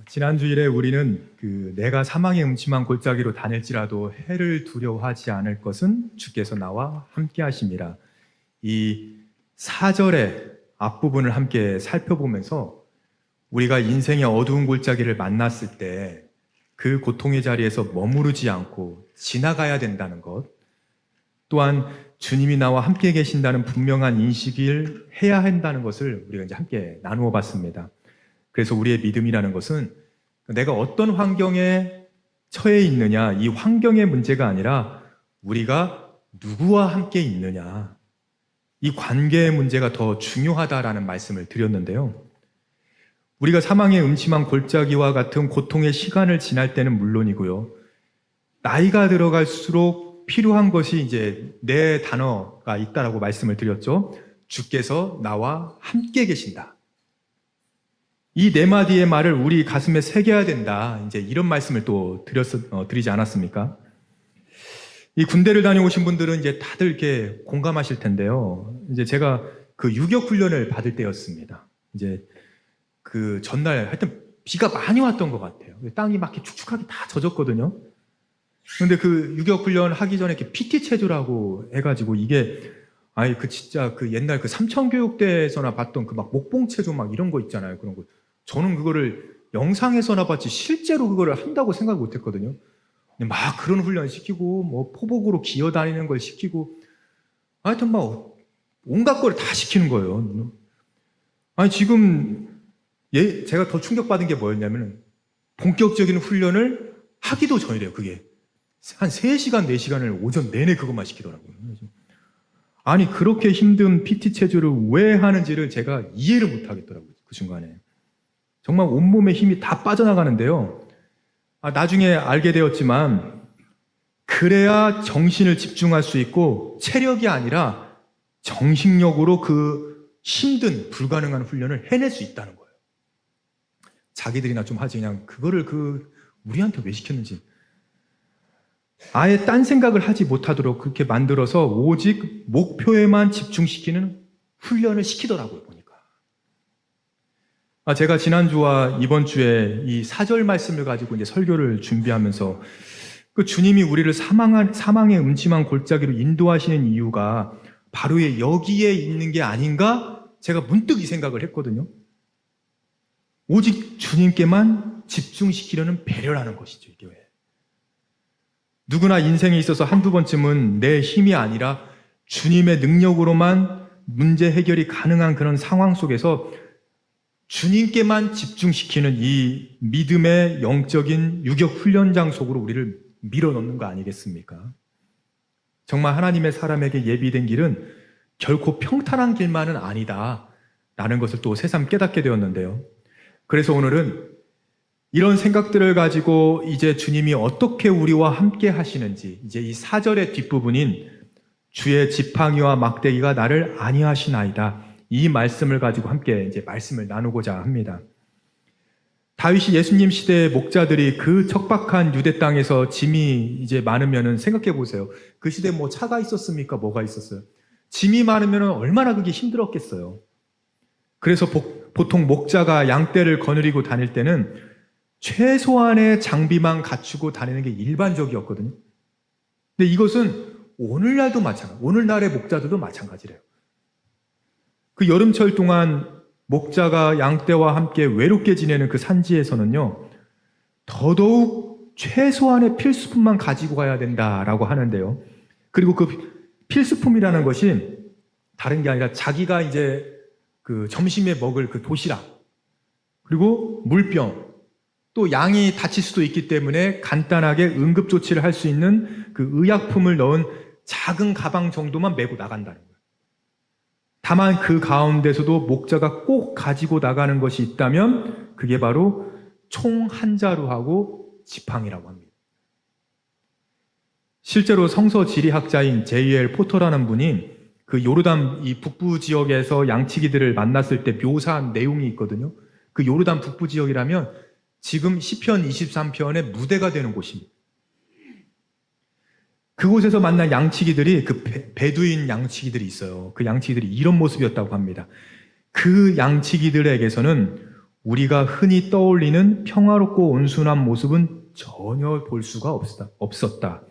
지난 주일에 우리는 내가 사망의 음침한 골짜기로 다닐지라도 해를 두려워하지 않을 것은 주께서 나와 함께 하심이라. 이 4절의 앞부분을 함께 살펴보면서 우리가 인생의 어두운 골짜기를 만났을 때 그 고통의 자리에서 머무르지 않고 지나가야 된다는 것, 또한 주님이 나와 함께 계신다는 분명한 인식을 해야 한다는 것을 우리가 이제 함께 나누어 봤습니다. 그래서 우리의 믿음이라는 것은 내가 어떤 환경에 처해 있느냐, 이 환경의 문제가 아니라 우리가 누구와 함께 있느냐, 이 관계의 문제가 더 중요하다라는 말씀을 드렸는데요. 우리가 사망의 음침한 골짜기와 같은 고통의 시간을 지날 때는 물론이고요, 나이가 들어갈수록 필요한 것이 이제 네 단어가 있다라고 말씀을 드렸죠. 주께서 나와 함께 계신다. 이 네 마디의 말을 우리 가슴에 새겨야 된다. 이제 이런 말씀을 또 드리지 않았습니까? 이 군대를 다녀오신 분들은 이제 다들 이렇게 공감하실 텐데요. 이제 제가 그 유격 훈련을 받을 때였습니다. 이제 그 전날 하여튼 비가 많이 왔던 것 같아요. 땅이 막 이렇게 축축하게 다 젖었거든요. 그런데 그 유격 훈련 하기 전에 이렇게 PT 체조라고 해가지고 이게 진짜 그 옛날 그 삼천교육대에서나 봤던 그 막 목봉 체조 막 이런 거 있잖아요. 그런 거. 저는 그거를 영상에서나 봤지 실제로 그거를 한다고 생각 못 했거든요. 막 그런 훈련 시키고 뭐 포복으로 기어다니는 걸 시키고 하여튼 막 온갖 걸 다 시키는 거예요. 지금 제가 더 충격받은 게 뭐였냐면 본격적인 훈련을 하기도 전이래요. 그게 한 3시간, 4시간을 오전 내내 그것만 시키더라고요. 그렇게 힘든 PT 체조를 왜 하는지를 제가 이해를 못 하겠더라고요. 그 순간에. 정말 온몸에 힘이 다 빠져나가는데요. 나중에 알게 되었지만 그래야 정신을 집중할 수 있고 체력이 아니라 정신력으로 그 힘든 불가능한 훈련을 해낼 수 있다는 거예요. 자기들이나 좀 하지, 그냥 그거를 우리한테 왜 시켰는지. 아예 딴 생각을 하지 못하도록 그렇게 만들어서 오직 목표에만 집중시키는 훈련을 시키더라고요, 보니까. 제가 지난주와 이번 주에 이 4절 말씀을 가지고 이제 설교를 준비하면서 그 주님이 우리를 사망의 음침한 골짜기로 인도하시는 이유가 바로 여기에 있는 게 아닌가? 제가 문득 이 생각을 했거든요. 오직 주님께만 집중시키려는 배려라는 것이죠, 이게 왜. 누구나 인생에 있어서 한두 번쯤은 내 힘이 아니라 주님의 능력으로만 문제 해결이 가능한 그런 상황 속에서 주님께만 집중시키는 이 믿음의 영적인 유격 훈련장 속으로 우리를 밀어넣는 거 아니겠습니까? 정말 하나님의 사람에게 예비된 길은 결코 평탄한 길만은 아니다라는 것을 또 새삼 깨닫게 되었는데요. 그래서 오늘은 이런 생각들을 가지고 이제 주님이 어떻게 우리와 함께 하시는지, 이제 이 4절의 뒷부분인 주의 지팡이와 막대기가 나를 안위하시나이다, 이 말씀을 가지고 함께 이제 말씀을 나누고자 합니다. 다윗이 예수님 시대의 목자들이 그 척박한 유대 땅에서 짐이 이제 많으면은 생각해 보세요. 그 시대에 뭐 차가 있었습니까? 뭐가 있었어요? 짐이 많으면은 얼마나 그게 힘들었겠어요. 그래서 보통 목자가 양떼를 거느리고 다닐 때는 최소한의 장비만 갖추고 다니는 게 일반적이었거든요. 근데 이것은 오늘날도 오늘날의 목자들도 마찬가지래요. 그 여름철 동안 목자가 양떼와 함께 외롭게 지내는 그 산지에서는요, 더더욱 최소한의 필수품만 가지고 가야 된다라고 하는데요. 그리고 그 필수품이라는 것이 다른 게 아니라 자기가 이제 그 점심에 먹을 그 도시락, 그리고 물병, 또 양이 다칠 수도 있기 때문에 간단하게 응급조치를 할 수 있는 그 의약품을 넣은 작은 가방 정도만 메고 나간다는 거예요. 다만 그 가운데서도 목자가 꼭 가지고 나가는 것이 있다면 그게 바로 총 한 자루하고 지팡이라고 합니다. 실제로 성서 지리학자인 J.L. 포터라는 분이 그 요르단 이 북부 지역에서 양치기들을 만났을 때 묘사한 내용이 있거든요. 그 요르단 북부 지역이라면 지금 시편 23편의 무대가 되는 곳입니다. 그곳에서 만난 양치기들이 그 베두인 양치기들이 있어요. 그 양치기들이 이런 모습이었다고 합니다. 그 양치기들에게서는 우리가 흔히 떠올리는 평화롭고 온순한 모습은 전혀 볼 수가 없었다.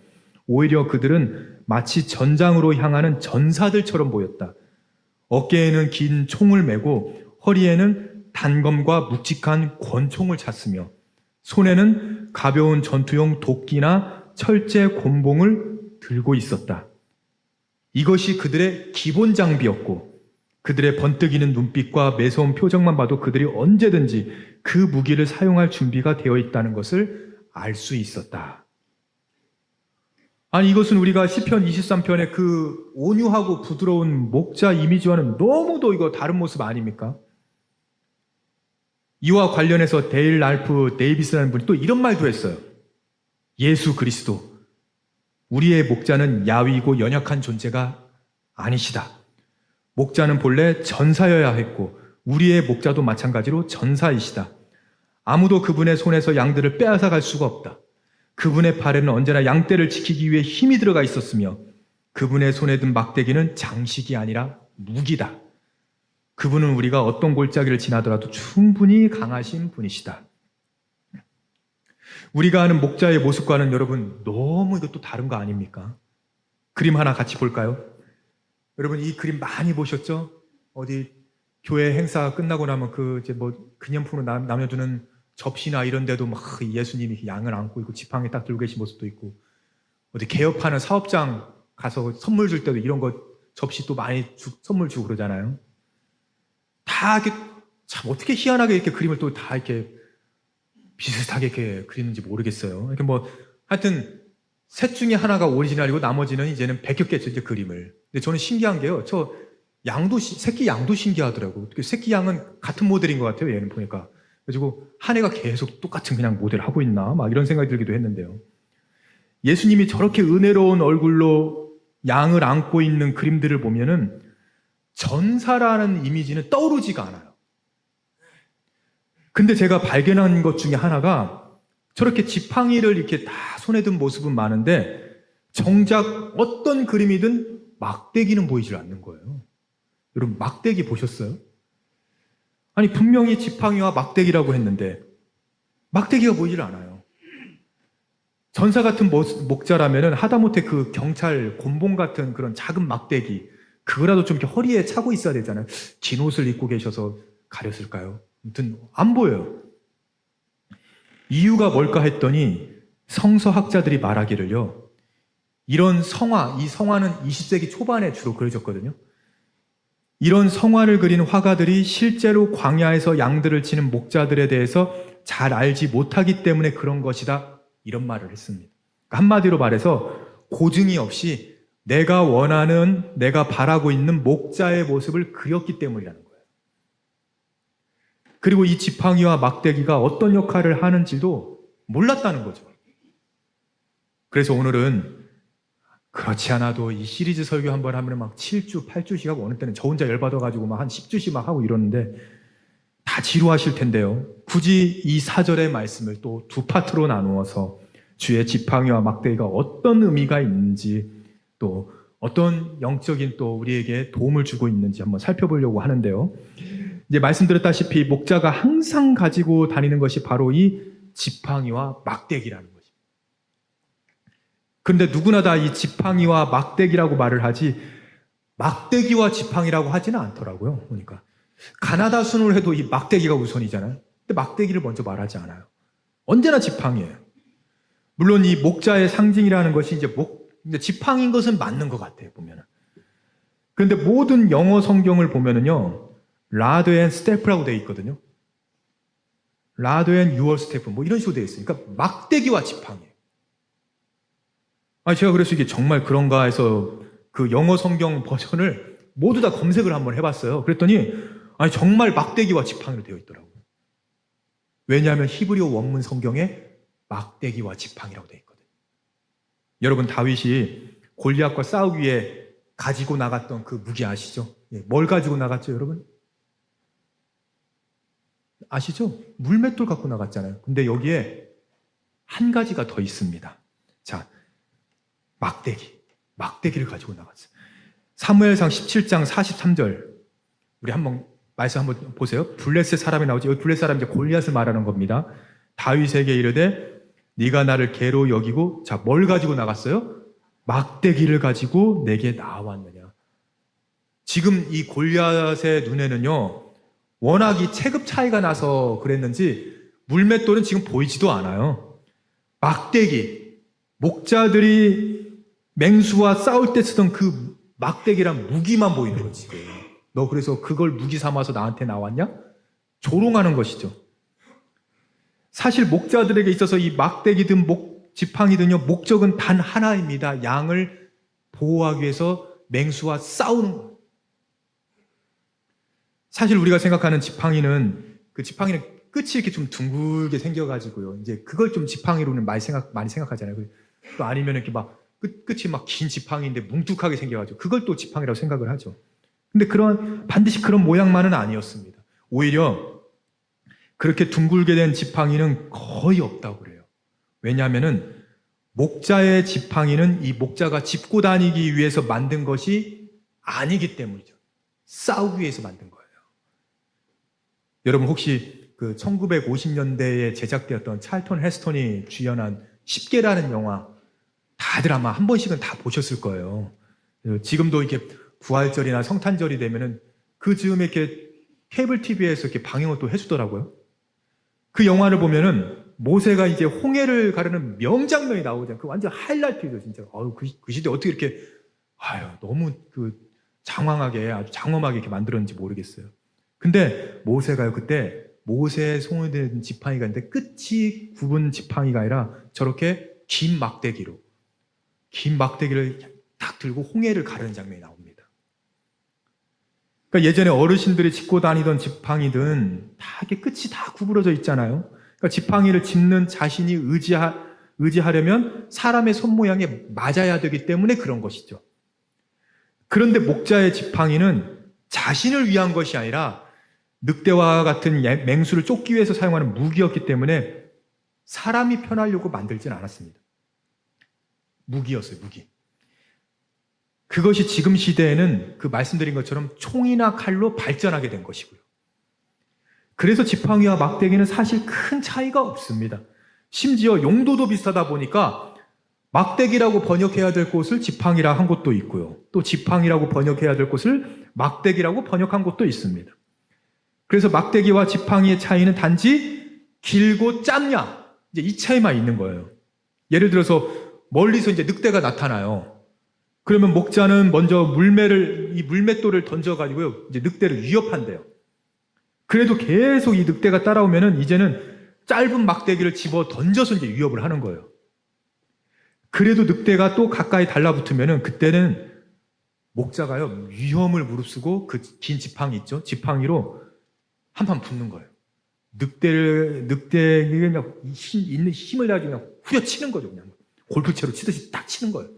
오히려 그들은 마치 전장으로 향하는 전사들처럼 보였다. 어깨에는 긴 총을 메고 허리에는 단검과 묵직한 권총을 찼으며 손에는 가벼운 전투용 도끼나 철제 곤봉을 들고 있었다. 이것이 그들의 기본 장비였고 그들의 번뜩이는 눈빛과 매서운 표정만 봐도 그들이 언제든지 그 무기를 사용할 준비가 되어 있다는 것을 알 수 있었다. 아니 이것은 우리가 시편 23편의 그 온유하고 부드러운 목자 이미지와는 너무도 이거 다른 모습 아닙니까? 이와 관련해서 데일 랄프 데이비스라는 분이 또 이런 말도 했어요. 예수 그리스도, 우리의 목자는 야위고 연약한 존재가 아니시다. 목자는 본래 전사여야 했고 우리의 목자도 마찬가지로 전사이시다. 아무도 그분의 손에서 양들을 빼앗아 갈 수가 없다. 그분의 팔에는 언제나 양떼를 지키기 위해 힘이 들어가 있었으며 그분의 손에 든 막대기는 장식이 아니라 무기다. 그분은 우리가 어떤 골짜기를 지나더라도 충분히 강하신 분이시다. 우리가 아는 목자의 모습과는 여러분 너무 이것도 다른 거 아닙니까? 그림 하나 같이 볼까요? 여러분 이 그림 많이 보셨죠? 어디 교회 행사 끝나고 나면 그 이제 뭐 기념품으로 남겨두는 접시나 이런 데도 막 예수님이 양을 안고 있고 지팡이 딱 들고 계신 모습도 있고 어디 개업하는 사업장 가서 선물 줄 때도 이런 거 접시 또 많이 선물 주고 그러잖아요. 다 이렇게 참 어떻게 희한하게 이렇게 그림을 또 다 이렇게 비슷하게 이렇게 그리는지 모르겠어요. 이렇게 뭐 하여튼 셋 중에 하나가 오리지널이고 나머지는 이제는 베꼈겠죠, 이제 그림을. 근데 저는 신기한 게요. 저 양도 새끼 양도 신기하더라고. 새끼 양은 같은 모델인 것 같아요. 얘는 보니까. 그래가지고 한 해가 계속 똑같은 그냥 모델을 하고 있나 막 이런 생각이 들기도 했는데요. 예수님이 저렇게 은혜로운 얼굴로 양을 안고 있는 그림들을 보면은 전사라는 이미지는 떠오르지가 않아요. 근데 제가 발견한 것 중에 하나가 저렇게 지팡이를 이렇게 다 손에 든 모습은 많은데 정작 어떤 그림이든 막대기는 보이질 않는 거예요. 여러분 막대기 보셨어요? 아니 분명히 지팡이와 막대기라고 했는데 막대기가 보이질 않아요. 전사 같은 목자라면은 하다못해 그 경찰 곤봉 같은 그런 작은 막대기 그거라도 좀 이렇게 허리에 차고 있어야 되잖아요. 긴 옷을 입고 계셔서 가렸을까요? 아무튼 안 보여요. 이유가 뭘까 했더니 성서학자들이 말하기를요. 이런 성화, 이 성화는 20세기 초반에 주로 그려졌거든요. 이런 성화를 그린 화가들이 실제로 광야에서 양들을 치는 목자들에 대해서 잘 알지 못하기 때문에 그런 것이다. 이런 말을 했습니다. 한마디로 말해서 고증이 없이 내가 원하는, 내가 바라고 있는 목자의 모습을 그렸기 때문이라는 거예요. 그리고 이 지팡이와 막대기가 어떤 역할을 하는지도 몰랐다는 거죠. 그래서 오늘은 그렇지 않아도 이 시리즈 설교 한번 하면 막 7주, 8주씩 하고 어느 때는 저 혼자 열받아가지고 막 한 10주씩 막 하고 이러는데 다 지루하실 텐데요. 굳이 이 4절의 말씀을 또 두 파트로 나누어서 주의 지팡이와 막대기가 어떤 의미가 있는지 또 어떤 영적인 또 우리에게 도움을 주고 있는지 한번 살펴보려고 하는데요. 이제 말씀드렸다시피 목자가 항상 가지고 다니는 것이 바로 이 지팡이와 막대기라는 것입니다. 그런데 누구나 다 이 지팡이와 막대기라고 말을 하지 막대기와 지팡이라고 하지는 않더라고요. 그러니까 가나다 순을 해도 이 막대기가 우선이잖아요. 근데 막대기를 먼저 말하지 않아요. 언제나 지팡이에요. 물론 이 목자의 상징이라는 것이 이제 근데 지팡이인 것은 맞는 것 같아요, 보면은. 그런데 모든 영어 성경을 보면은요, 라드 앤 스태프라고 되어 있거든요. 라드 앤 유어 스태프, 뭐 이런 식으로 되어 있어요. 그러니까 막대기와 지팡이에요. 제가 그래서 이게 정말 그런가 해서 그 영어 성경 버전을 모두 다 검색을 한번 해봤어요. 그랬더니, 정말 막대기와 지팡이로 되어 있더라고요. 왜냐하면 히브리어 원문 성경에 막대기와 지팡이라고 되어 있거든요. 여러분 다윗이 골리앗과 싸우기 위해 가지고 나갔던 그 무기 아시죠? 뭘 가지고 나갔죠, 여러분? 아시죠? 물맷돌 갖고 나갔잖아요. 근데 여기에 한 가지가 더 있습니다. 자, 막대기를 가지고 나갔어요. 사무엘상 17장 43절 우리 한번 말씀 한번 보세요. 블레셋 사람이 나오죠. 여기 블레셋 사람이 이제 골리앗을 말하는 겁니다. 다윗에게 이르되 네가 나를 개로 여기고, 자, 뭘 가지고 나갔어요? 막대기를 가지고 내게 나왔느냐. 지금 이 골리앗의 눈에는요, 워낙 이 체급 차이가 나서 그랬는지 물맷돌은 지금 보이지도 않아요. 막대기, 목자들이 맹수와 싸울 때 쓰던 그 막대기란 무기만 보이는 거지. 너 그래서 그걸 무기 삼아서 나한테 나왔냐? 조롱하는 것이죠. 사실 목자들에게 있어서 이 막대기든 지팡이든요, 목적은 단 하나입니다. 양을 보호하기 위해서 맹수와 싸우는 거예요. 사실 우리가 생각하는 지팡이는, 그 지팡이는 끝이 이렇게 좀 둥글게 생겨가지고요, 이제 그걸 좀 지팡이로는 많이 생각하잖아요. 또 아니면 이렇게 막 끝이 막 긴 지팡이인데 뭉툭하게 생겨가지고 그걸 또 지팡이라고 생각을 하죠. 근데 반드시 그런 모양만은 아니었습니다. 오히려 그렇게 둥글게 된 지팡이는 거의 없다고 그래요. 왜냐하면은 목자의 지팡이는 이 목자가 짚고 다니기 위해서 만든 것이 아니기 때문이죠. 싸우기 위해서 만든 거예요. 여러분 혹시 그 1950년대에 제작되었던 찰턴 헤스턴이 주연한 10개라는 영화 다들 아마 한 번씩은 다 보셨을 거예요. 지금도 이렇게 부활절이나 성탄절이 되면은 그 즈음에 이렇게 케이블 TV에서 이렇게 방영을 또 해주더라고요. 그 영화를 보면은 모세가 이제 홍해를 가르는 명장면이 나오잖아요. 그 완전 하이라이트죠, 진짜. 그 시대 어떻게 이렇게, 너무 장황하게, 아주 장엄하게 이렇게 만들었는지 모르겠어요. 근데 모세가요, 그때 모세의 손에 든 지팡이가 있는데 끝이 굽은 지팡이가 아니라 저렇게 긴 막대기를 딱 들고 홍해를 가르는 장면이 나옵니다. 그러니까 예전에 어르신들이 짚고 다니던 지팡이든 다 이렇게 끝이 다 구부러져 있잖아요. 그러니까 지팡이를 짚는 자신이 의지하려면 사람의 손 모양에 맞아야 되기 때문에 그런 것이죠. 그런데 목자의 지팡이는 자신을 위한 것이 아니라 늑대와 같은 맹수를 쫓기 위해서 사용하는 무기였기 때문에 사람이 편하려고 만들지는 않았습니다. 무기였어요, 무기. 그것이 지금 시대에는 그 말씀드린 것처럼 총이나 칼로 발전하게 된 것이고요. 그래서 지팡이와 막대기는 사실 큰 차이가 없습니다. 심지어 용도도 비슷하다 보니까 막대기라고 번역해야 될 곳을 지팡이라 한 곳도 있고요. 또 지팡이라고 번역해야 될 곳을 막대기라고 번역한 곳도 있습니다. 그래서 막대기와 지팡이의 차이는 단지 길고 짧냐, 이제 이 차이만 있는 거예요. 예를 들어서 멀리서 이제 늑대가 나타나요. 그러면 목자는 먼저 물맷돌을 던져가지고요, 이제 늑대를 위협한대요. 그래도 계속 이 늑대가 따라오면은 이제는 짧은 막대기를 집어 던져서 이제 위협을 하는 거예요. 그래도 늑대가 또 가까이 달라붙으면은 그때는 목자가요, 위험을 무릅쓰고 그 긴 지팡이 있죠? 지팡이로 한판 붙는 거예요. 늑대에게 그냥 있는 힘을 가지고 그냥 후려치는 거죠. 그냥 골프채로 치듯이 딱 치는 거예요.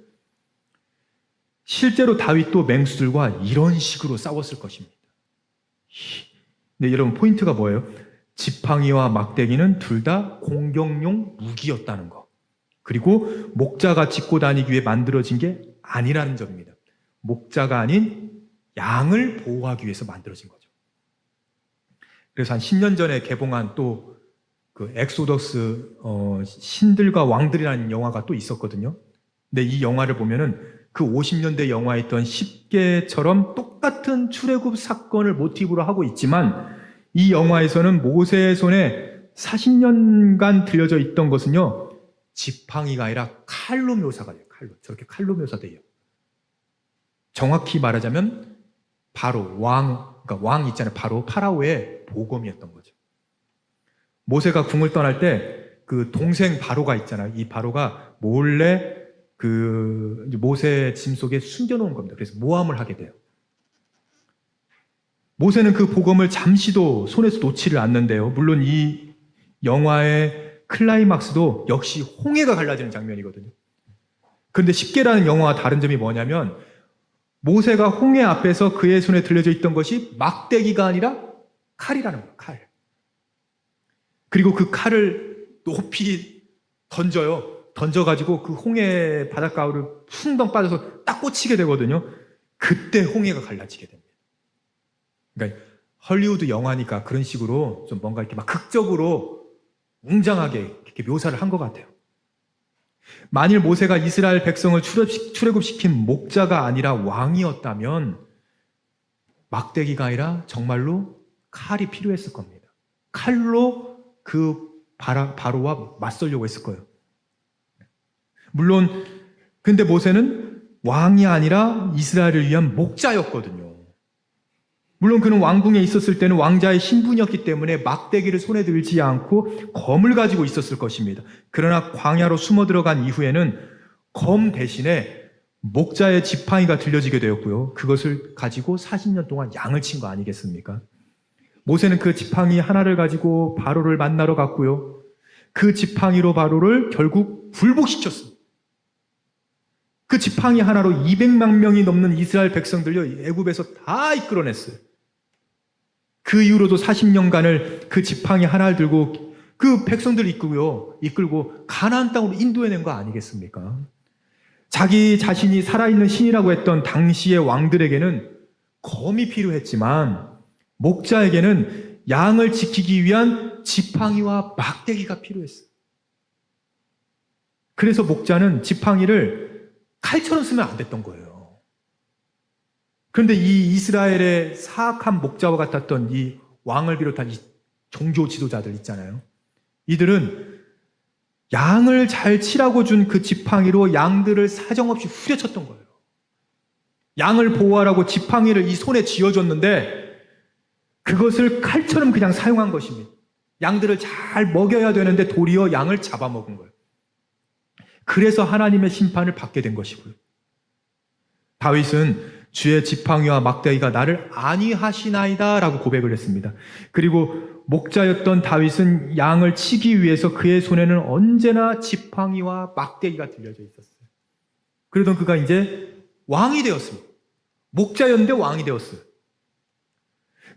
실제로 다윗도 맹수들과 이런 식으로 싸웠을 것입니다. 근데 여러분 포인트가 뭐예요? 지팡이와 막대기는 둘 다 공격용 무기였다는 거. 그리고 목자가 짚고 다니기 위해 만들어진 게 아니라는 점입니다. 목자가 아닌 양을 보호하기 위해서 만들어진 거죠. 그래서 한 10년 전에 개봉한 또 그 엑소더스 신들과 왕들이라는 영화가 또 있었거든요. 근데 이 영화를 보면은 그 50년대 영화에 있던 10개처럼 똑같은 출애굽 사건을 모티브로 하고 있지만 이 영화에서는 모세의 손에 40년간 들려져 있던 것은요, 지팡이가 아니라 칼로 묘사가 돼요. 저렇게 칼로 묘사돼요. 정확히 말하자면 바로 그러니까 왕 있잖아요. 바로 파라오의 보검이었던 거죠. 모세가 궁을 떠날 때 그 동생 바로가 있잖아요. 이 바로가 몰래 그 모세의 짐 속에 숨겨놓은 겁니다. 그래서 모함을 하게 돼요. 모세는 그 보검을 잠시도 손에서 놓지를 않는데요. 물론 이 영화의 클라이막스도 역시 홍해가 갈라지는 장면이거든요. 그런데 10개라는 영화와 다른 점이 뭐냐면 모세가 홍해 앞에서 그의 손에 들려져 있던 것이 막대기가 아니라 칼이라는 거예요. 칼. 그리고 그 칼을 높이 던져가지고 그 홍해 바닷가를 풍덩 빠져서 딱 꽂히게 되거든요. 그때 홍해가 갈라지게 됩니다. 그러니까 헐리우드 영화니까 그런 식으로 좀 뭔가 이렇게 막 극적으로 웅장하게 이렇게 묘사를 한 것 같아요. 만일 모세가 이스라엘 백성을 출애굽시킨 목자가 아니라 왕이었다면 막대기가 아니라 정말로 칼이 필요했을 겁니다. 칼로 그 바로와 맞서려고 했을 거예요. 물론 근데 모세는 왕이 아니라 이스라엘을 위한 목자였거든요. 물론 그는 왕궁에 있었을 때는 왕자의 신분이었기 때문에 막대기를 손에 들지 않고 검을 가지고 있었을 것입니다. 그러나 광야로 숨어 들어간 이후에는 검 대신에 목자의 지팡이가 들려지게 되었고요. 그것을 가지고 40년 동안 양을 친 거 아니겠습니까? 모세는 그 지팡이 하나를 가지고 바로를 만나러 갔고요. 그 지팡이로 바로를 결국 굴복시켰습니다. 그 지팡이 하나로 200만 명이 넘는 이스라엘 백성들요, 애굽에서 다 이끌어냈어요. 그 이후로도 40년간을 그 지팡이 하나를 들고 그 백성들을 이끌고 가나안 땅으로 인도해낸 거 아니겠습니까? 자기 자신이 살아있는 신이라고 했던 당시의 왕들에게는 검이 필요했지만 목자에게는 양을 지키기 위한 지팡이와 막대기가 필요했어요. 그래서 목자는 지팡이를 칼처럼 쓰면 안 됐던 거예요. 그런데 이 이스라엘의 사악한 목자와 같았던 이 왕을 비롯한 이 종교 지도자들 있잖아요. 이들은 양을 잘 치라고 준 그 지팡이로 양들을 사정없이 후려쳤던 거예요. 양을 보호하라고 지팡이를 이 손에 쥐어줬는데 그것을 칼처럼 그냥 사용한 것입니다. 양들을 잘 먹여야 되는데 도리어 양을 잡아먹은 거예요. 그래서 하나님의 심판을 받게 된 것이고요. 다윗은 주의 지팡이와 막대기가 나를 안위하시나이다 라고 고백을 했습니다. 그리고 목자였던 다윗은 양을 치기 위해서 그의 손에는 언제나 지팡이와 막대기가 들려져 있었어요. 그러던 그가 이제 왕이 되었습니다. 목자였는데 왕이 되었어요.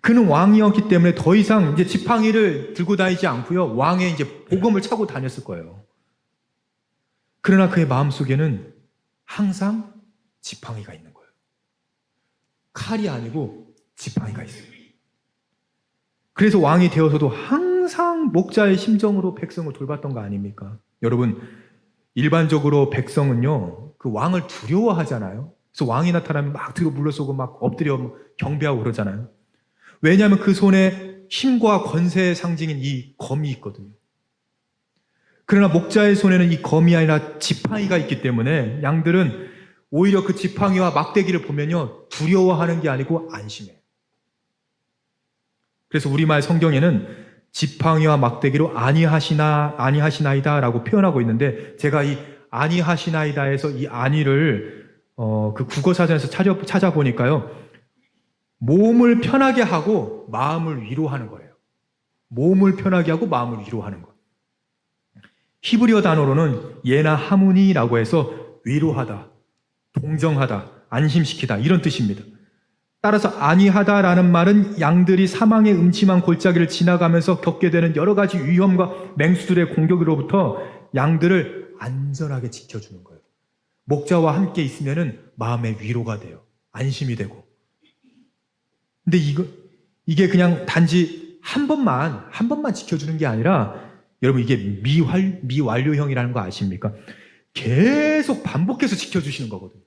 그는 왕이었기 때문에 더 이상 이제 지팡이를 들고 다니지 않고요. 왕의 이제 복음을 차고 다녔을 거예요. 그러나 그의 마음속에는 항상 지팡이가 있는 거예요. 칼이 아니고 지팡이가 있어요. 그래서 왕이 되어서도 항상 목자의 심정으로 백성을 돌봤던 거 아닙니까? 여러분, 일반적으로 백성은요, 그 왕을 두려워하잖아요. 그래서 왕이 나타나면 막 뒤로 물러서고 막 엎드려 경배하고 그러잖아요. 왜냐하면 그 손에 힘과 권세의 상징인 이 검이 있거든요. 그러나 목자의 손에는 이 검이 아니라 지팡이가 있기 때문에 양들은 오히려 그 지팡이와 막대기를 보면요, 두려워하는 게 아니고 안심해요. 그래서 우리말 성경에는 지팡이와 막대기로 안위하시나이다 라고 표현하고 있는데, 제가 이 안위하시나이다에서 이 안위를 그 국어사전에서 찾아보니까요, 몸을 편하게 하고 마음을 위로하는 거예요. 몸을 편하게 하고 마음을 위로하는 거. 히브리어 단어로는 예나 하무니라고 해서 위로하다, 동정하다, 안심시키다 이런 뜻입니다. 따라서 안위하다라는 말은 양들이 사망의 음침한 골짜기를 지나가면서 겪게 되는 여러 가지 위험과 맹수들의 공격으로부터 양들을 안전하게 지켜주는 거예요. 목자와 함께 있으면은 마음의 위로가 돼요. 안심이 되고. 근데 이게 그냥 단지 한 번만 지켜주는 게 아니라, 여러분 이게 미완료형이라는 거 아십니까? 계속 반복해서 지켜주시는 거거든요.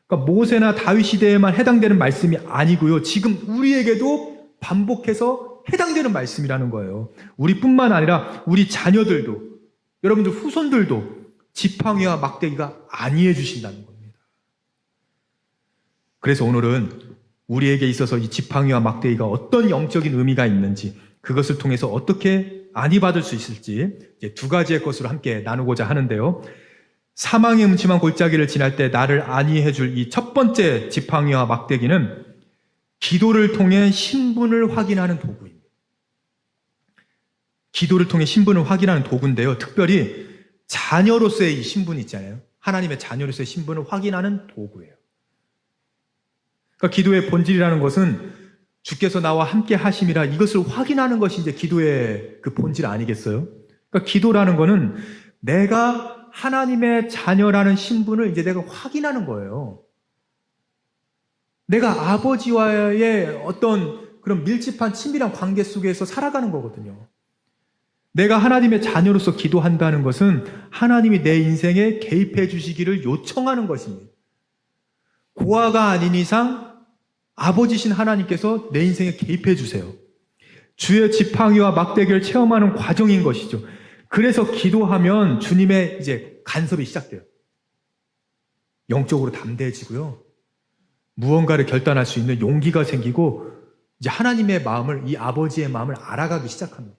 그러니까 모세나 다윗 시대에만 해당되는 말씀이 아니고요. 지금 우리에게도 반복해서 해당되는 말씀이라는 거예요. 우리뿐만 아니라 우리 자녀들도, 여러분들 후손들도 지팡이와 막대기가 안위해 주신다는 겁니다. 그래서 오늘은 우리에게 있어서 이 지팡이와 막대기가 어떤 영적인 의미가 있는지, 그것을 통해서 어떻게 안위받을 수 있을지 이제 두 가지의 것으로 함께 나누고자 하는데요. 사망의 음침한 골짜기를 지날 때 나를 안위해 줄 이 첫 번째 지팡이와 막대기는 기도를 통해 신분을 확인하는 도구입니다. 기도를 통해 신분을 확인하는 도구인데요. 특별히 자녀로서의 이 신분이 있잖아요. 하나님의 자녀로서의 신분을 확인하는 도구예요. 그러니까 기도의 본질이라는 것은 주께서 나와 함께 하심이라, 이것을 확인하는 것이 이제 기도의 그 본질 아니겠어요? 그러니까 기도라는 거는 내가 하나님의 자녀라는 신분을 이제 내가 확인하는 거예요. 내가 아버지와의 어떤 그런 밀집한 친밀한 관계 속에서 살아가는 거거든요. 내가 하나님의 자녀로서 기도한다는 것은 하나님이 내 인생에 개입해 주시기를 요청하는 것입니다. 고아가 아닌 이상 아버지신 하나님께서 내 인생에 개입해 주세요. 주의 지팡이와 막대기를 체험하는 과정인 것이죠. 그래서 기도하면 주님의 이제 간섭이 시작돼요. 영적으로 담대해지고요. 무언가를 결단할 수 있는 용기가 생기고 이제 하나님의 마음을, 이 아버지의 마음을 알아가기 시작합니다.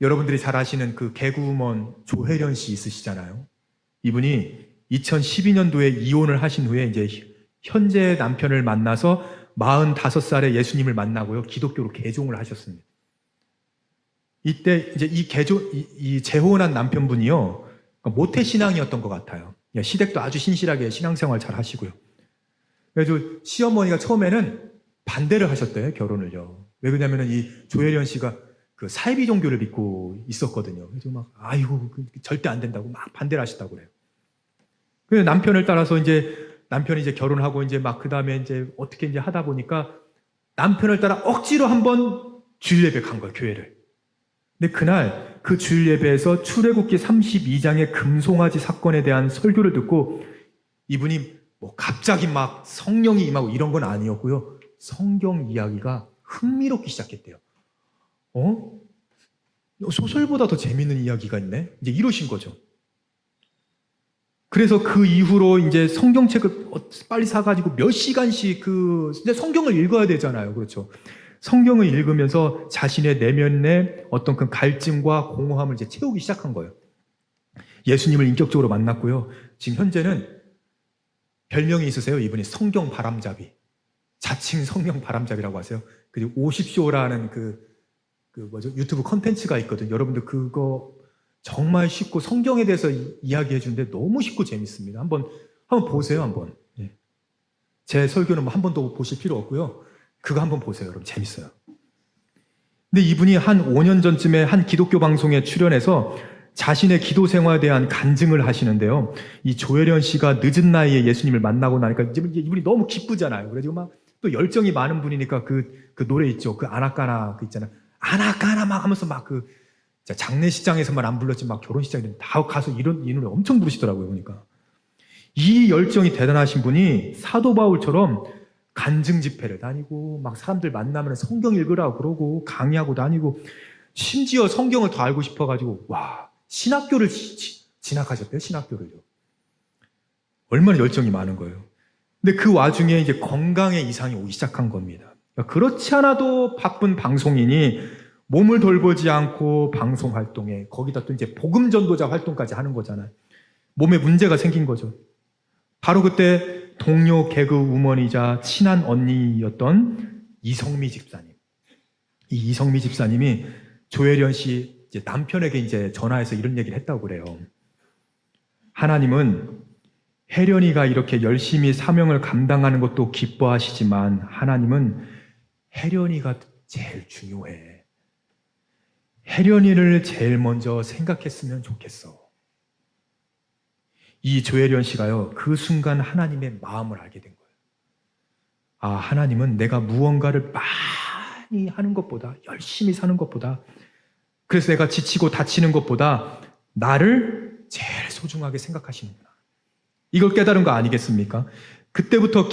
여러분들이 잘 아시는 그 개그우먼 조혜련 씨 있으시잖아요. 이분이 2012년도에 이혼을 하신 후에 이제 현재 남편을 만나서 45살에 예수님을 만나고요. 기독교로 개종을 하셨습니다. 이때 이제 이 재혼한 남편분이요. 모태 신앙이었던 것 같아요. 시댁도 아주 신실하게 신앙생활 잘 하시고요. 그래서 시어머니가 처음에는 반대를 하셨대요, 결혼을요. 왜 그러냐면은 이 조혜련 씨가 그 사이비 종교를 믿고 있었거든요. 그래서 막, 아이고, 절대 안 된다고 막 반대를 하셨다고 그래요. 그래서 남편을 따라서 남편이 이제 결혼하고 이제 막 그 다음에 이제 어떻게 이제 하다 보니까 남편을 따라 억지로 한번 주일 예배 간 거예요, 교회를. 근데 그날 그 주일 예배에서 출애굽기 32장의 금송아지 사건에 대한 설교를 듣고 이분이 뭐 갑자기 막 성령이 임하고 이런 건 아니었고요. 성경 이야기가 흥미롭기 시작했대요. 소설보다 더 재밌는 이야기가 있네? 이제 이러신 거죠. 그래서 그 이후로 이제 성경책을 빨리 사가지고 몇 시간씩 근데 성경을 읽어야 되잖아요. 그렇죠. 성경을 읽으면서 자신의 내면의 어떤 그 갈증과 공허함을 이제 채우기 시작한 거예요. 예수님을 인격적으로 만났고요. 지금 현재는 별명이 있으세요. 이분이 성경 바람잡이. 자칭 성경 바람잡이라고 하세요. 그리고 50쇼라는 유튜브 컨텐츠가 있거든요. 여러분들 그거 정말 쉽고 성경에 대해서 이야기해 주는데 너무 쉽고 재밌습니다. 한번 보세요, 한번. 제 설교는 한 번도 보실 필요 없고요. 그거 한번 보세요, 여러분. 재밌어요. 근데 이분이 한 5년 전쯤에 한 기독교 방송에 출연해서 자신의 기도 생활에 대한 간증을 하시는데요. 이 조혜련 씨가 늦은 나이에 예수님을 만나고 나니까 이분이 너무 기쁘잖아요. 그래서 막 또 열정이 많은 분이니까 그 노래 있죠. 그 아나까나 그 있잖아요. 아나까나 막 하면서 막 장례식장에서만 안 불렀지 막 결혼식장에 다 가서 이 노래 엄청 부르시더라고요. 보니까 이 열정이 대단하신 분이 사도 바울처럼 간증 집회를 다니고 막 사람들 만나면 성경 읽으라고 그러고 강의하고 다니고 심지어 성경을 더 알고 싶어가지고 신학교를 진학하셨대요. 신학교를요. 얼마나 열정이 많은 거예요. 근데 그 와중에 이제 건강에 이상이 오기 시작한 겁니다. 그렇지 않아도 바쁜 방송인이 몸을 돌보지 않고 방송 활동에 거기다 또 이제 복음 전도자 활동까지 하는 거잖아요. 몸에 문제가 생긴 거죠. 바로 그때 동료 개그 우먼이자 친한 언니였던 이성미 집사님. 이 이성미 집사님이 조혜련 씨 이제 남편에게 이제 전화해서 이런 얘기를 했다고 그래요. 하나님은 혜련이가 이렇게 열심히 사명을 감당하는 것도 기뻐하시지만 하나님은 혜련이가 제일 중요해. 혜련이를 제일 먼저 생각했으면 좋겠어. 이 조혜련 씨가요, 그 순간 하나님의 마음을 알게 된 거예요. 하나님은 내가 무언가를 많이 하는 것보다, 열심히 사는 것보다, 그래서 내가 지치고 다치는 것보다 나를 제일 소중하게 생각하시는구나. 이걸 깨달은 거 아니겠습니까? 그때부터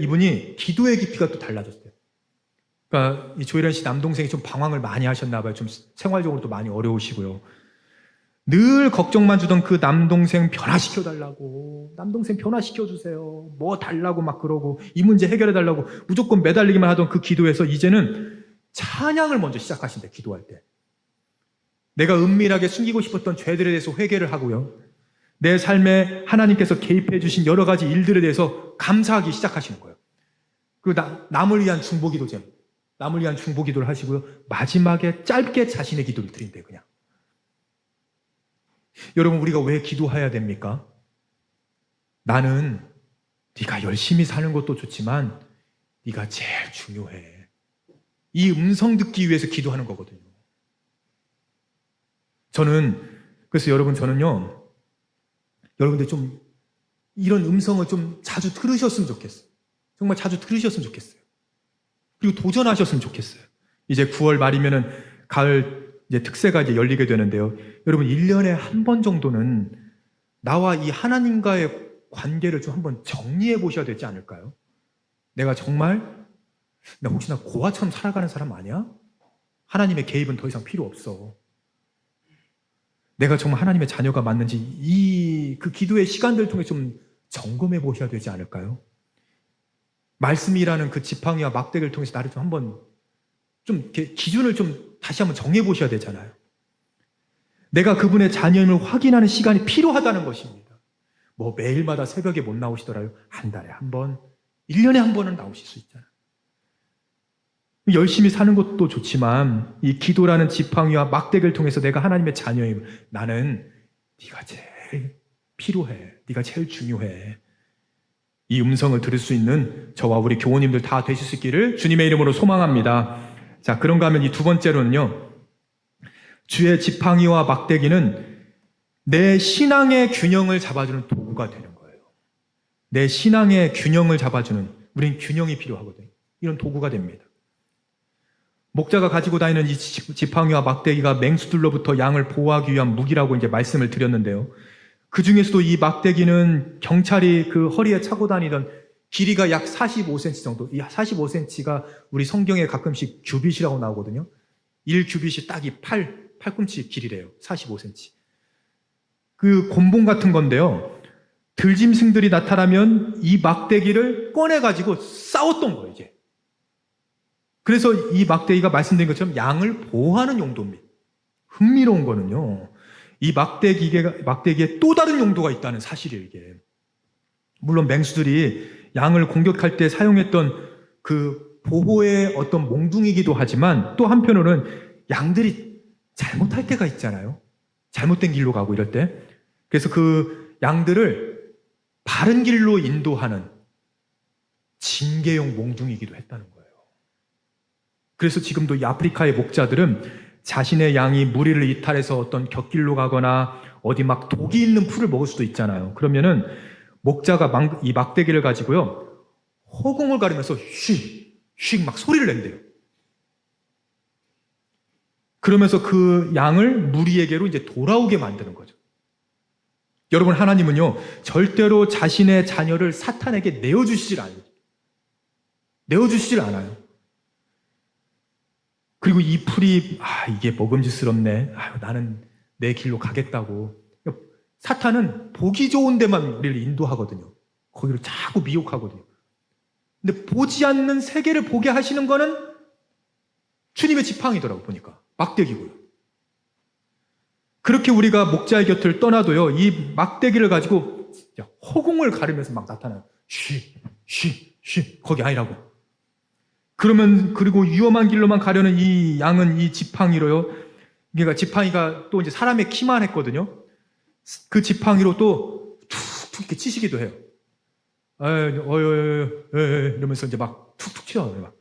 이분이 기도의 깊이가 또 달라졌어요. 그러니까 이 조혜련 씨 남동생이 좀 방황을 많이 하셨나 봐요. 좀 생활적으로 또 많이 어려우시고요. 늘 걱정만 주던 그 남동생 변화시켜달라고, 남동생 변화시켜주세요. 뭐 달라고 막 그러고, 이 문제 해결해달라고 무조건 매달리기만 하던 그 기도에서 이제는 찬양을 먼저 시작하신대, 기도할 때. 내가 은밀하게 숨기고 싶었던 죄들에 대해서 회개를 하고요. 내 삶에 하나님께서 개입해 주신 여러 가지 일들에 대해서 감사하기 시작하시는 거예요. 그리고 남을 위한 중보기도제, 남을 위한 중보기도를 하시고요. 마지막에 짧게 자신의 기도를 드린대요, 그냥. 여러분, 우리가 왜 기도해야 됩니까? 나는 네가 열심히 사는 것도 좋지만 네가 제일 중요해. 이 음성 듣기 위해서 기도하는 거거든요. 그래서 저는요, 여러분들 좀 이런 음성을 좀 자주 들으셨으면 좋겠어요. 정말 자주 들으셨으면 좋겠어요. 그리고 도전하셨으면 좋겠어요. 이제 9월 말이면은 가을 이제 특세가 이제 열리게 되는데요. 여러분 1년에 한 번 정도는 나와 이 하나님과의 관계를 좀 한번 정리해 보셔야 되지 않을까요? 내가 혹시나 고아처럼 살아가는 사람 아니야? 하나님의 개입은 더 이상 필요 없어. 내가 정말 하나님의 자녀가 맞는지 그 기도의 시간들을 통해 좀 점검해 보셔야 되지 않을까요? 말씀이라는 그 지팡이와 막대기를 통해서 나를 좀 한번 좀 이렇게 기준을 좀 다시 한번 정해 보셔야 되잖아요. 내가 그분의 자녀임을 확인하는 시간이 필요하다는 것입니다. 뭐 매일마다 새벽에 못 나오시더라도 한 달에 한 번, 1년에 한 번은 나오실 수 있잖아요. 열심히 사는 것도 좋지만 이 기도라는 지팡이와 막대기를 통해서 내가 하나님의 자녀임을, 나는 네가 제일 필요해, 네가 제일 중요해, 이 음성을 들을 수 있는 저와 우리 교우님들 다 되실 수 있기를 주님의 이름으로 소망합니다. 자, 그런가 하면 이 두 번째로는요, 주의 지팡이와 막대기는 내 신앙의 균형을 잡아주는 도구가 되는 거예요. 내 신앙의 균형을 잡아주는, 우린 균형이 필요하거든요. 이런 도구가 됩니다. 목자가 가지고 다니는 이 지팡이와 막대기가 맹수들로부터 양을 보호하기 위한 무기라고 이제 말씀을 드렸는데요. 그 중에서도 이 막대기는 경찰이 그 허리에 차고 다니던 길이가 약 45cm 정도, 이 45cm가 우리 성경에 가끔씩 규빗이라고 나오거든요. 1규빗이 딱 이 팔꿈치 길이래요. 45cm. 그 곤봉 같은 건데요. 들짐승들이 나타나면 이 막대기를 꺼내가지고 싸웠던 거예요, 이게. 그래서 이 막대기가 말씀드린 것처럼 양을 보호하는 용도입니다. 흥미로운 거는요, 이 막대기에 또 다른 용도가 있다는 사실이에요, 이게. 물론 맹수들이 양을 공격할 때 사용했던 그 보호의 어떤 몽둥이기도 하지만 또 한편으로는 양들이 잘못할 때가 있잖아요. 잘못된 길로 가고 이럴 때. 그래서 그 양들을 바른 길로 인도하는 징계용 몽둥이기도 했다는 거예요. 그래서 지금도 이 아프리카의 목자들은 자신의 양이 무리를 이탈해서 어떤 곁길로 가거나 어디 막 독이 있는 풀을 먹을 수도 있잖아요. 그러면은 목자가 이 막대기를 가지고요, 허공을 가르면서 휙 막 소리를 낸대요. 그러면서 그 양을 무리에게로 이제 돌아오게 만드는 거죠. 여러분, 하나님은요, 절대로 자신의 자녀를 사탄에게 내어주시질 않아요. 그리고 이 풀이, 이게 먹음직스럽네. 나는 내 길로 가겠다고. 사탄은 보기 좋은 데만 우리를 인도하거든요. 거기로 자꾸 미혹하거든요. 근데 보지 않는 세계를 보게 하시는 거는 주님의 지팡이더라고, 보니까. 막대기고요. 그렇게 우리가 목자의 곁을 떠나도요, 이 막대기를 가지고 허공을 가르면서 막 나타나요. 거기 아니라고. 그리고 위험한 길로만 가려는 이 양은 이 지팡이로요. 그러니까 지팡이가 또 이제 사람의 키만 했거든요. 그 지팡이로 또 툭툭 이렇게 치시기도 해요. 이러면서 이제 막 툭툭 치어요. 막.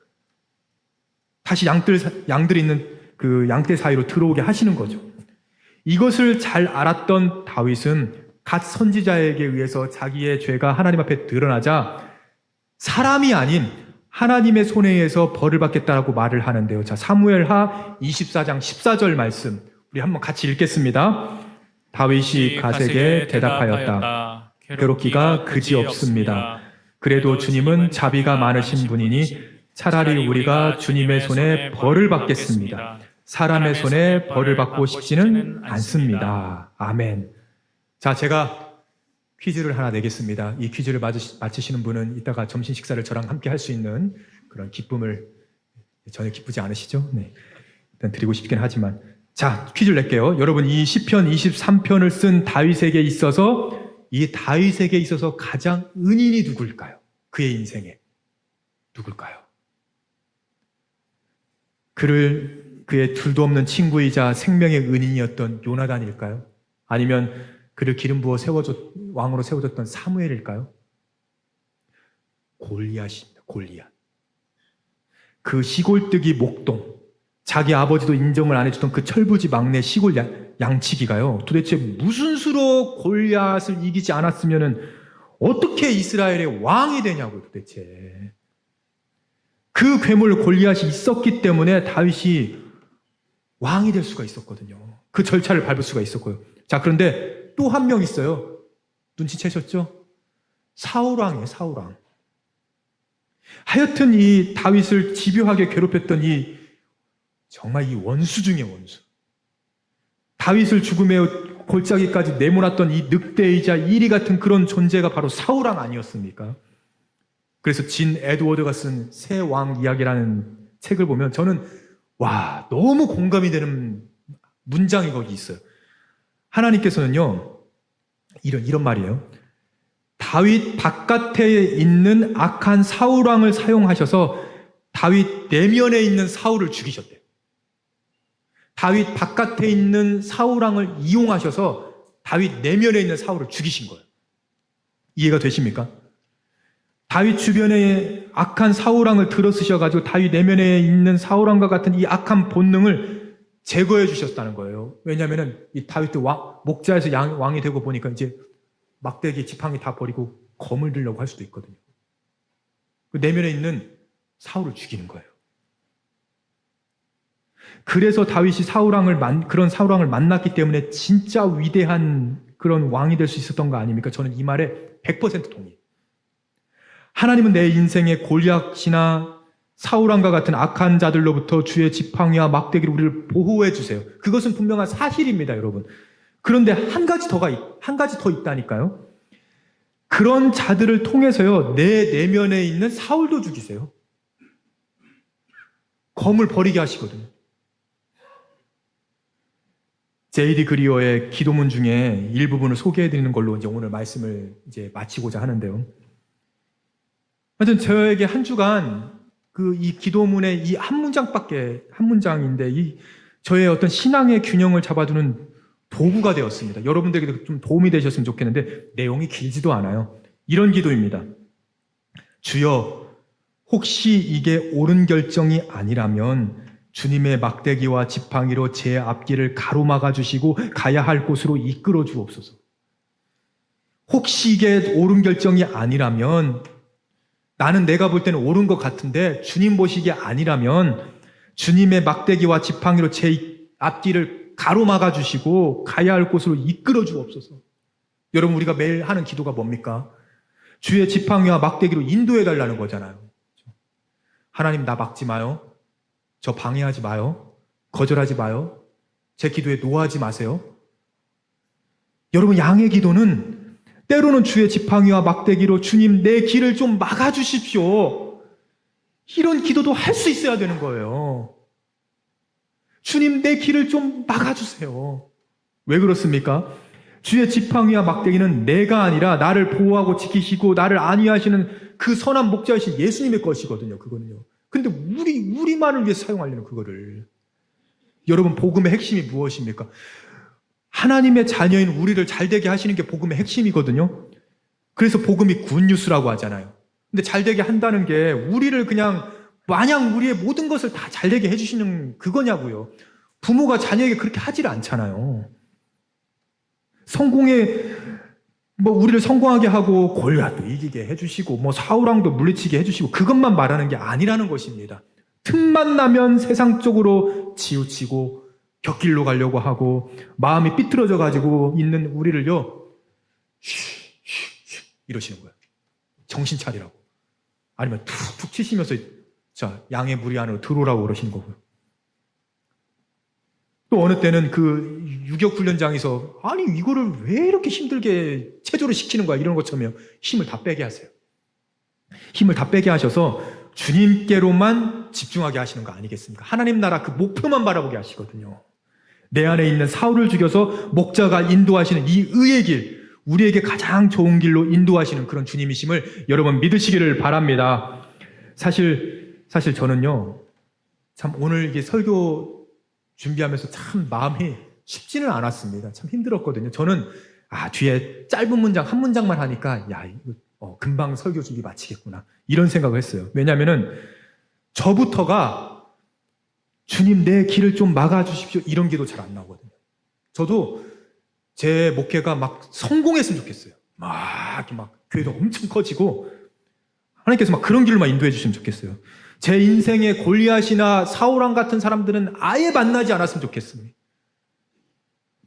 다시 양들이 있는 그 양떼 사이로 들어오게 하시는 거죠. 이것을 잘 알았던 다윗은 갓 선지자에게 의해서 자기의 죄가 하나님 앞에 드러나자 사람이 아닌 하나님의 손에 의해서 벌을 받겠다라고 말을 하는데요. 자, 사무엘하 24장 14절 말씀 우리 한번 같이 읽겠습니다. 다윗이 갓에게 대답하였다. 괴롭기가 그지없습니다. 그래도 주님은 자비가 많으신 분이니 차라리 우리가 주님의 손에 벌을 받겠습니다. 사람의 손에 벌을 받고 싶지는 않습니다. 아멘. 자, 제가 퀴즈를 하나 내겠습니다. 이 퀴즈를 맞히시는 분은 이따가 점심 식사를 저랑 함께 할 수 있는 그런 기쁨을, 전혀 기쁘지 않으시죠? 네. 일단 드리고 싶긴 하지만. 자, 퀴즈를 낼게요. 여러분, 이 시편 23편을 쓴 다윗에게 있어서, 가장 은인이 누굴까요? 그의 인생에. 누굴까요? 그의 둘도 없는 친구이자 생명의 은인이었던 요나단일까요? 아니면 그를 기름 부어 왕으로 세워줬던 사무엘일까요? 골리앗입니다. 골리앗. 그 시골뜨기 목동, 자기 아버지도 인정을 안 해주던 그 철부지 막내 시골 양치기가요, 도대체 무슨 수로 골리앗을 이기지 않았으면은 어떻게 이스라엘의 왕이 되냐고 도대체. 그 괴물 골리앗이 있었기 때문에 다윗이 왕이 될 수가 있었거든요. 그 절차를 밟을 수가 있었고요. 자, 그런데 또 한 명 있어요. 눈치채셨죠? 사울왕이에요, 사울왕. 하여튼 이 다윗을 집요하게 괴롭혔던 정말 이 원수 중의 원수. 다윗을 죽음의 골짜기까지 내몰았던 이 늑대이자 이리 같은 그런 존재가 바로 사울왕 아니었습니까? 그래서 진 에드워드가 쓴 새 왕 이야기라는 책을 보면 저는 너무 공감이 되는 문장이 거기 있어요. 하나님께서는요, 이런 말이에요. 다윗 바깥에 있는 악한 사울왕을 사용하셔서 다윗 내면에 있는 사울을 죽이셨대요. 다윗 바깥에 있는 사울왕을 이용하셔서 다윗 내면에 있는 사울을 죽이신 거예요. 이해가 되십니까? 다윗 주변에 악한 사울왕을 들어쓰셔가지고 다윗 내면에 있는 사울왕과 같은 이 악한 본능을 제거해 주셨다는 거예요. 왜냐하면 이 다윗도 목자에서 왕이 되고 보니까 이제 막대기 지팡이 다 버리고 검을 들려고 할 수도 있거든요. 그 내면에 있는 사울을 죽이는 거예요. 그래서 다윗이 그런 사울왕을 만났기 때문에 진짜 위대한 그런 왕이 될 수 있었던 거 아닙니까? 저는 이 말에 100% 동의해요. 하나님은 내 인생의 골리앗이나 사울왕과 같은 악한 자들로부터 주의 지팡이와 막대기로 우리를 보호해 주세요. 그것은 분명한 사실입니다, 여러분. 그런데 한 가지 더 있다니까요. 그런 자들을 통해서요, 내 내면에 있는 사울도 죽이세요. 검을 버리게 하시거든요. J.D. 그리어의 기도문 중에 일부분을 소개해드리는 걸로 이제 오늘 말씀을 이제 마치고자 하는데요. 하여튼 저에게 한 주간 이 기도문의 이 한 문장인데 저의 어떤 신앙의 균형을 잡아두는 도구가 되었습니다. 여러분들에게도 좀 도움이 되셨으면 좋겠는데 내용이 길지도 않아요. 이런 기도입니다. 주여, 혹시 이게 옳은 결정이 아니라면 주님의 막대기와 지팡이로 제 앞길을 가로막아 주시고 가야 할 곳으로 이끌어 주옵소서. 혹시 이게 옳은 결정이 아니라면, 나는 내가 볼 때는 옳은 것 같은데 주님 보시기에 아니라면 주님의 막대기와 지팡이로 제 앞길을 가로막아 주시고 가야 할 곳으로 이끌어 주옵소서. 여러분, 우리가 매일 하는 기도가 뭡니까? 주의 지팡이와 막대기로 인도해 달라는 거잖아요. 하나님, 나 막지 마요. 저 방해하지 마요. 거절하지 마요. 제 기도에 노하지 마세요. 여러분, 양의 기도는 때로는 주의 지팡이와 막대기로 주님 내 길을 좀 막아주십시오. 이런 기도도 할 수 있어야 되는 거예요. 주님 내 길을 좀 막아주세요. 왜 그렇습니까? 주의 지팡이와 막대기는 내가 아니라 나를 보호하고 지키시고 나를 안위하시는 그 선한 목자이신 예수님의 것이거든요. 그거는요. 근데 우리만을 위해서 사용하려는 그거를. 여러분, 복음의 핵심이 무엇입니까? 하나님의 자녀인 우리를 잘되게 하시는 게 복음의 핵심이거든요. 그래서 복음이 굿뉴스라고 하잖아요. 근데 잘되게 한다는 게 우리를 그냥 마냥 우리의 모든 것을 다 잘되게 해주시는 그거냐고요. 부모가 자녀에게 그렇게 하지를 않잖아요. 우리를 성공하게 하고 골리앗도 이기게 해주시고 사울왕도 물리치게 해주시고 그것만 말하는 게 아니라는 것입니다. 틈만 나면 세상 쪽으로 치우치고 곁길로 가려고 하고 마음이 삐뚤어져 가지고 있는 우리를요, 이러시는 거예요. 정신 차리라고. 아니면 툭툭 치시면서 자, 양의 무리 안으로 들어오라고 그러시는 거고요. 또 어느 때는 그 유격훈련장에서 아니 이거를 왜 이렇게 힘들게 체조를 시키는 거야, 이런 것처럼 힘을 다 빼게 하세요. 힘을 다 빼게 하셔서 주님께로만 집중하게 하시는 거 아니겠습니까? 하나님 나라 그 목표만 바라보게 하시거든요. 내 안에 있는 사울을 죽여서 목자가 인도하시는 이 의의 길, 우리에게 가장 좋은 길로 인도하시는 그런 주님이심을 여러분 믿으시기를 바랍니다. 사실 저는요, 참 오늘 이게 설교 준비하면서 참 마음이 쉽지는 않았습니다. 참 힘들었거든요. 저는 뒤에 짧은 문장 한 문장만 하니까 이거 금방 설교 준비 마치겠구나, 이런 생각을 했어요. 왜냐하면은 저부터가 주님 내 길을 좀 막아주십시오, 이런 기도 잘 안 나오거든요. 저도 제 목회가 막 성공했으면 좋겠어요. 막 교회도 엄청 커지고 하나님께서 막 그런 길로 막 인도해 주시면 좋겠어요. 제 인생에 골리앗이나 사울왕 같은 사람들은 아예 만나지 않았으면 좋겠습니다.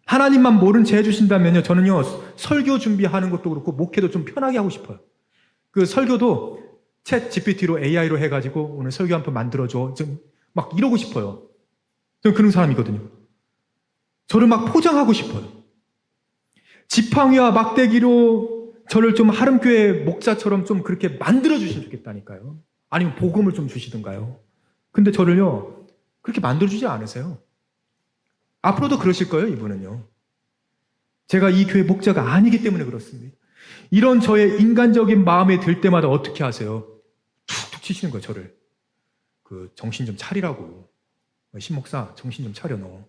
하나님만 모른 채 해주신다면요, 저는요 설교 준비하는 것도 그렇고 목회도 좀 편하게 하고 싶어요. 그 설교도 챗 GPT로 AI로 해가지고 오늘 설교 한 편 만들어줘, 좀 막 이러고 싶어요. 저는 그런 사람이거든요. 저를 막 포장하고 싶어요. 지팡이와 막대기로 저를 좀 하름교회 목자처럼 좀 그렇게 만들어 주시면 좋겠다니까요. 아니면 복음을 좀 주시든가요. 근데 저를요 그렇게 만들어 주지 않으세요. 앞으로도 그러실 거예요. 이분은요, 제가 이 교회 목자가 아니기 때문에 그렇습니다. 이런 저의 인간적인 마음에 들 때마다 어떻게 하세요? 툭툭 치시는 거예요. 저를 정신 좀 차리라고. 신목사 정신 좀 차려. 너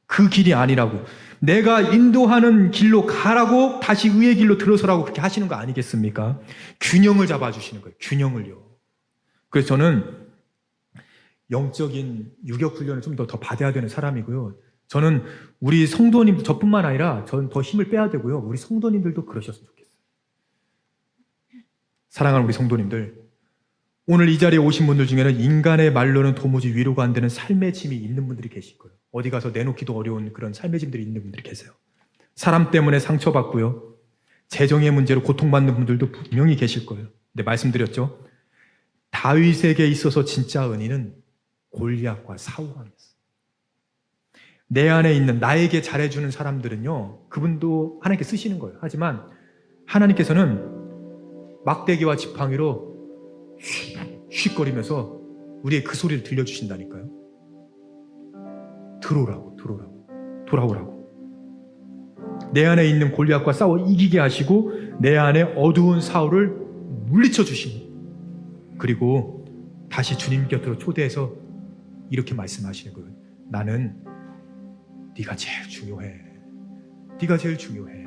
그 길이 아니라고. 내가 인도하는 길로 가라고 다시 의의 길로 들어서라고 그렇게 하시는 거 아니겠습니까? 균형을 잡아주시는 거예요. 균형을요. 그래서 저는 영적인 유격 훈련을 좀 더 받아야 되는 사람이고요. 저는 우리 성도님, 저뿐만 아니라 저는 더 힘을 빼야 되고요. 우리 성도님들도 그러셨으면 좋겠어요. 사랑하는 우리 성도님들, 오늘 이 자리에 오신 분들 중에는 인간의 말로는 도무지 위로가 안 되는 삶의 짐이 있는 분들이 계실 거예요. 어디 가서 내놓기도 어려운 그런 삶의 짐들이 있는 분들이 계세요. 사람 때문에 상처받고요, 재정의 문제로 고통받는 분들도 분명히 계실 거예요. 근데 말씀드렸죠, 다윗에게 있어서 진짜 은인은 골리앗과 사울왕이었어요. 내 안에 있는 나에게 잘해주는 사람들은요, 그분도 하나님께 쓰시는 거예요. 하지만 하나님께서는 막대기와 지팡이로 쉿거리면서 우리의 그 소리를 들려주신다니까요. 돌아오라고. 내 안에 있는 골리앗과 싸워 이기게 하시고 내 안에 어두운 사울을 물리쳐 주시니, 그리고 다시 주님 곁으로 초대해서 이렇게 말씀하시는 거예요. 나는 네가 제일 중요해. 네가 제일 중요해.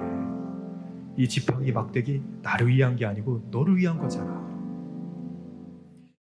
이 지팡이 막대기 나를 위한 게 아니고 너를 위한 거잖아.